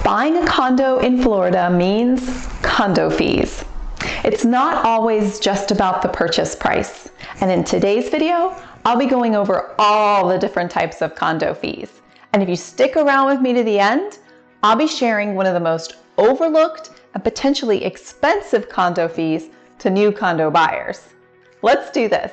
Buying a condo in Florida means condo fees. It's not always just about the purchase price. And in today's video, I'll be going over all the different types of condo fees. And if you stick around with me to the end, I'll be sharing one of the most overlooked and potentially expensive condo fees to new condo buyers. Let's do this.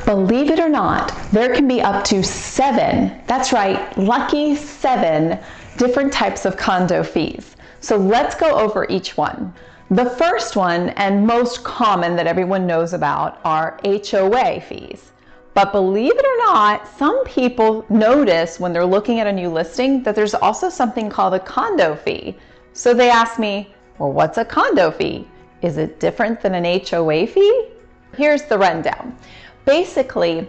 Believe it or not, there can be up to 7, that's right, lucky 7 different types of condo fees. So let's go over each one. The first one, and most common that everyone knows about, are HOA fees. But believe it or not, some people notice when they're looking at a new listing that there's also something called a condo fee. So they ask me, well, what's a condo fee? Is it different than an HOA fee? Here's the rundown. Basically,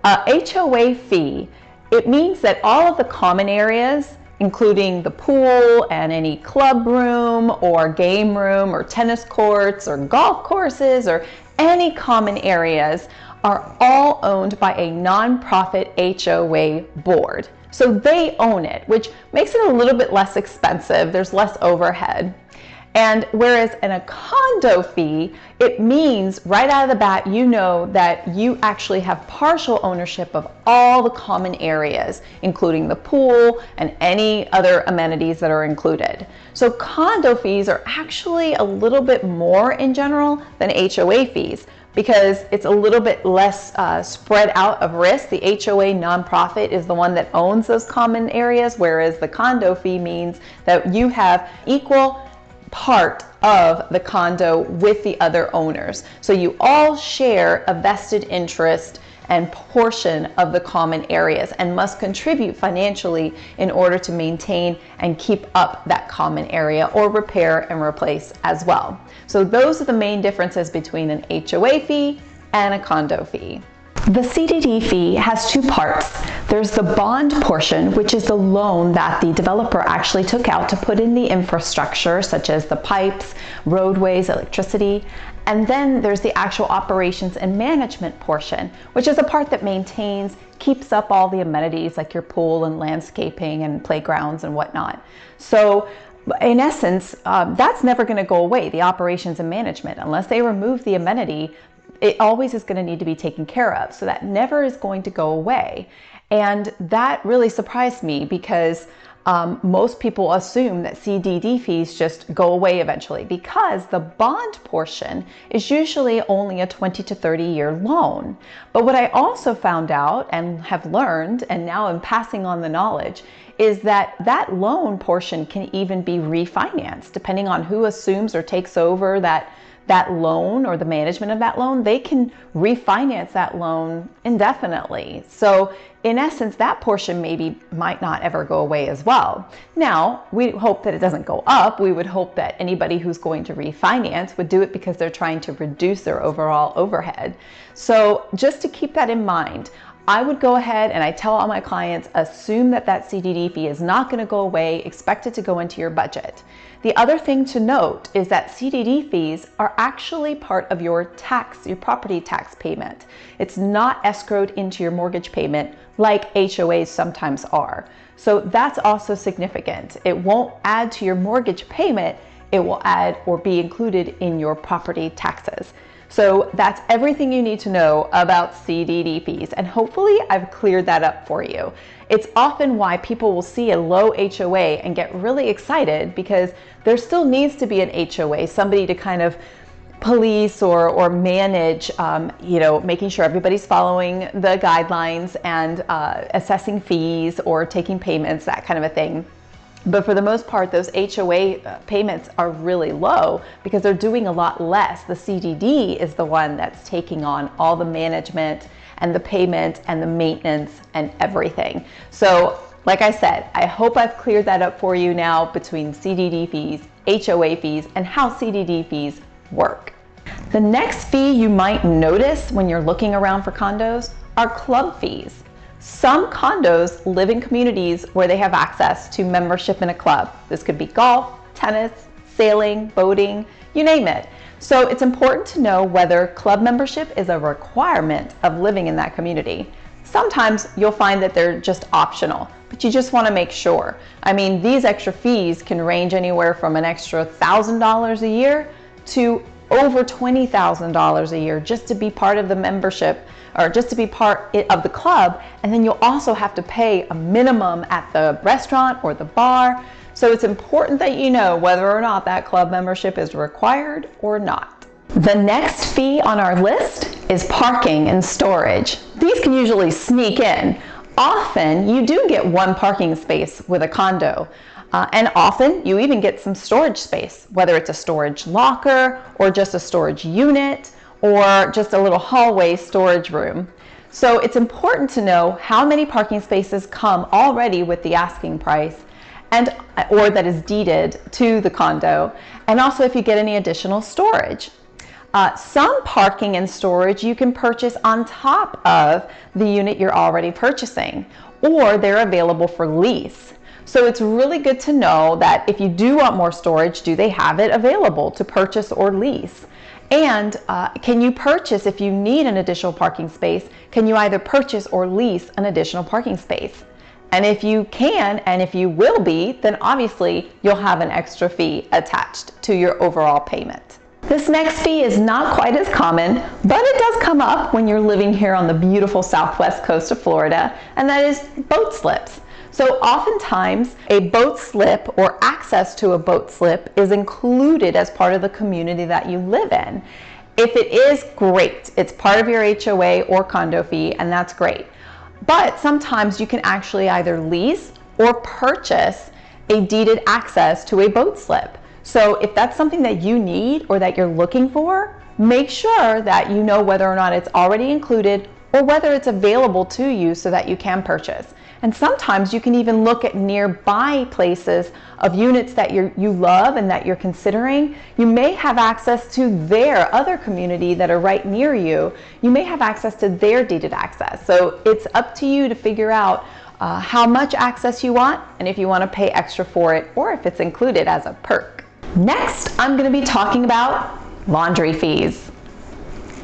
a HOA fee, it means that all of the common areas, including the pool and any club room or game room or tennis courts or golf courses or any common areas, are all owned by a nonprofit HOA board. So they own it, which makes it a little bit less expensive. There's less overhead. And whereas in a condo fee, it means right out of the bat, you know that you actually have partial ownership of all the common areas, including the pool and any other amenities that are included. So condo fees are actually a little bit more in general than HOA fees because it's a little bit less spread out of risk. The HOA nonprofit is the one that owns those common areas, whereas the condo fee means that you have equal part of the condo with the other owners. So you all share a vested interest and portion of the common areas and must contribute financially in order to maintain and keep up that common area or repair and replace as well. So those are the main differences between an HOA fee and a condo fee. The CDD fee has two parts. There's the bond portion, which is the loan that the developer actually took out to put in the infrastructure, such as the pipes, roadways, electricity. And then there's the actual operations and management portion, which is the part that maintains, keeps up all the amenities like your pool and landscaping and playgrounds and whatnot. So in essence, that's never going to go away, the operations and management. Unless they remove the amenity, it always is going to need to be taken care of. So that never is going to go away. And that really surprised me because most people assume that CDD fees just go away eventually because the bond portion is usually only a 20 to 30-year loan. But what I also found out and have learned, and now I'm passing on the knowledge, is that that loan portion can even be refinanced depending on who assumes or takes over that loan or the management of that loan. They can refinance that loan indefinitely. So in essence, that portion might not ever go away as well. Now, we hope that it doesn't go up. We would hope that anybody who's going to refinance would do it because they're trying to reduce their overall overhead. So just to keep that in mind, I would go ahead and I tell all my clients, assume that that CDD fee is not going to go away, expect it to go into your budget. The other thing to note is that CDD fees are actually part of your tax, your property tax payment. It's not escrowed into your mortgage payment like HOAs sometimes are. So that's also significant. It won't add to your mortgage payment, it will add or be included in your property taxes. So that's everything you need to know about CDD fees, and hopefully I've cleared that up for you. It's often why people will see a low HOA and get really excited because there still needs to be an HOA, somebody to kind of police or manage, making sure everybody's following the guidelines and assessing fees or taking payments, that kind of a thing. But for the most part, those HOA payments are really low because they're doing a lot less. The CDD is the one that's taking on all the management and the payment and the maintenance and everything. So like I said, I hope I've cleared that up for you now between CDD fees, HOA fees, and how CDD fees work. The next fee you might notice when you're looking around for condos are club fees. Some condos live in communities where they have access to membership in a club. This could be golf, tennis, sailing, boating, you name it. So it's important to know whether club membership is a requirement of living in that community. Sometimes you'll find that they're just optional, but you just want to make sure. I mean, these extra fees can range anywhere from an extra $1,000 a year to over $20,000 a year just to be part of the membership or just to be part of the club. And then you'll also have to pay a minimum at the restaurant or the bar. So it's important that you know whether or not that club membership is required or not. The next fee on our list is parking and storage. These can usually sneak in. Often you do get one parking space with a condo, and often you even get some storage space, whether it's a storage locker or just a storage unit or just a little hallway storage room. So it's important to know how many parking spaces come already with the asking price or that is deeded to the condo, and also if you get any additional storage. Some parking and storage you can purchase on top of the unit you're already purchasing, or they're available for lease. So it's really good to know that if you do want more storage, do they have it available to purchase or lease? And can you purchase, if you need an additional parking space, can you either purchase or lease an additional parking space? And if you can, and if you will be, then obviously you'll have an extra fee attached to your overall payment. This next fee is not quite as common, but it does come up when you're living here on the beautiful southwest coast of Florida, and that is boat slips. So oftentimes a boat slip or access to a boat slip is included as part of the community that you live in. If it is, great. It's part of your HOA or condo fee, and that's great. But sometimes you can actually either lease or purchase a deeded access to a boat slip. So if that's something that you need or that you're looking for, make sure that you know whether or not it's already included or whether it's available to you so that you can purchase. And sometimes you can even look at nearby places of units that you love and that you're considering. You may have access to their other community that are right near you. You may have access to their deeded access. So it's up to you to figure out how much access you want and if you want to pay extra for it or if it's included as a perk. Next, I'm going to be talking about laundry fees.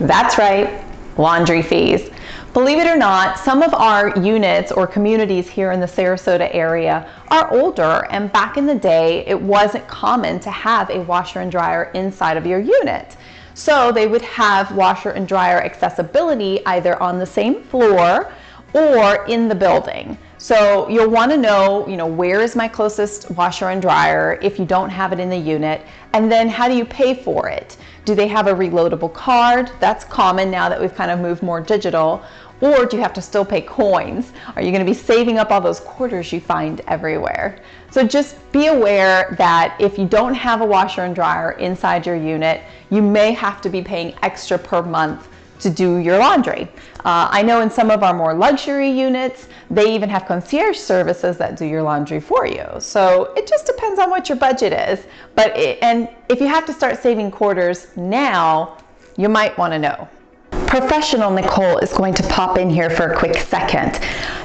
That's right, laundry fees. Believe it or not, some of our units or communities here in the Sarasota area are older, and back in the day, it wasn't common to have a washer and dryer inside of your unit. So they would have washer and dryer accessibility either on the same floor or in the building. So you'll want to know, where is my closest washer and dryer if you don't have it in the unit, and then how do you pay for it? Do they have a reloadable card? That's common now that we've kind of moved more digital. Or do you have to still pay coins? Are you going to be saving up all those quarters you find everywhere? So just be aware that if you don't have a washer and dryer inside your unit, you may have to be paying extra per month to do your laundry. I know in some of our more luxury units, they even have concierge services that do your laundry for you. So it just depends on what your budget is. And if you have to start saving quarters now, you might want to know. Professional Nicole is going to pop in here for a quick second.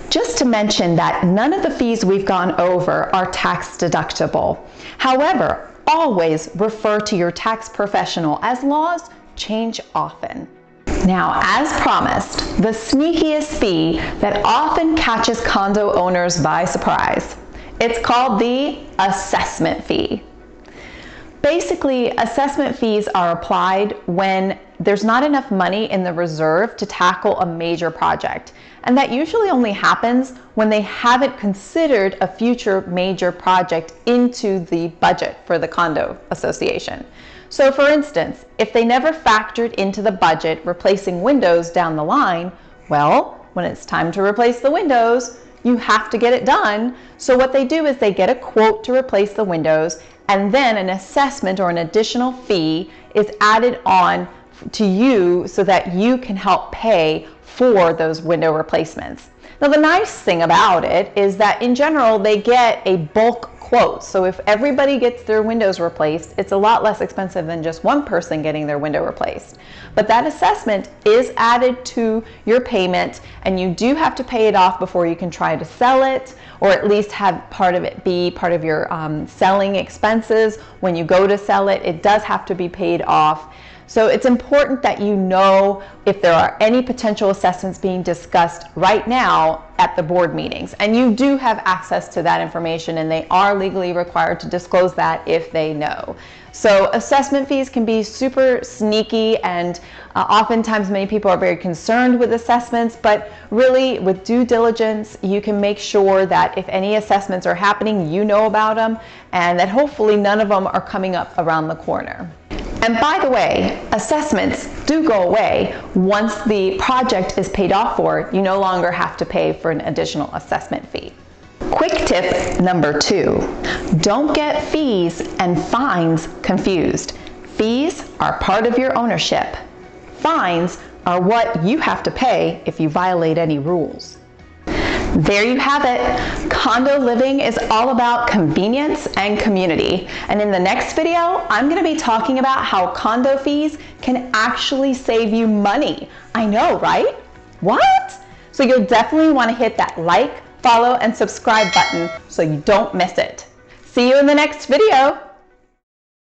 Just to mention that none of the fees we've gone over are tax deductible. However, always refer to your tax professional as laws change often. Now, as promised, the sneakiest fee that often catches condo owners by surprise. It's called the assessment fee. Basically, assessment fees are applied when there's not enough money in the reserve to tackle a major project. And that usually only happens when they haven't considered a future major project into the budget for the condo association. So for instance, if they never factored into the budget replacing windows down the line, well, when it's time to replace the windows, you have to get it done. So what they do is they get a quote to replace the windows, and then an assessment or an additional fee is added on to you so that you can help pay for those window replacements. Now the nice thing about it is that in general they get a bulk quote. So if everybody gets their windows replaced, it's a lot less expensive than just one person getting their window replaced. But that assessment is added to your payment, and you do have to pay it off before you can try to sell it, or at least have part of it be part of your selling expenses. When you go to sell it, it does have to be paid off. So it's important that you know if there are any potential assessments being discussed right now at the board meetings. And you do have access to that information, and they are legally required to disclose that if they know. So assessment fees can be super sneaky, and oftentimes many people are very concerned with assessments, but really with due diligence, you can make sure that if any assessments are happening, you know about them, and that hopefully none of them are coming up around the corner. And by the way, assessments do go away once the project is paid off for. You no longer have to pay for an additional assessment fee. Quick tip number 2, don't get fees and fines confused. Fees are part of your ownership. Fines are what you have to pay if you violate any rules. There you have it. Condo living is all about convenience and community. And in the next video, I'm going to be talking about how condo fees can actually save you money. I know, right? What? So you'll definitely want to hit that like, follow, and subscribe button so you don't miss it. See you in the next video.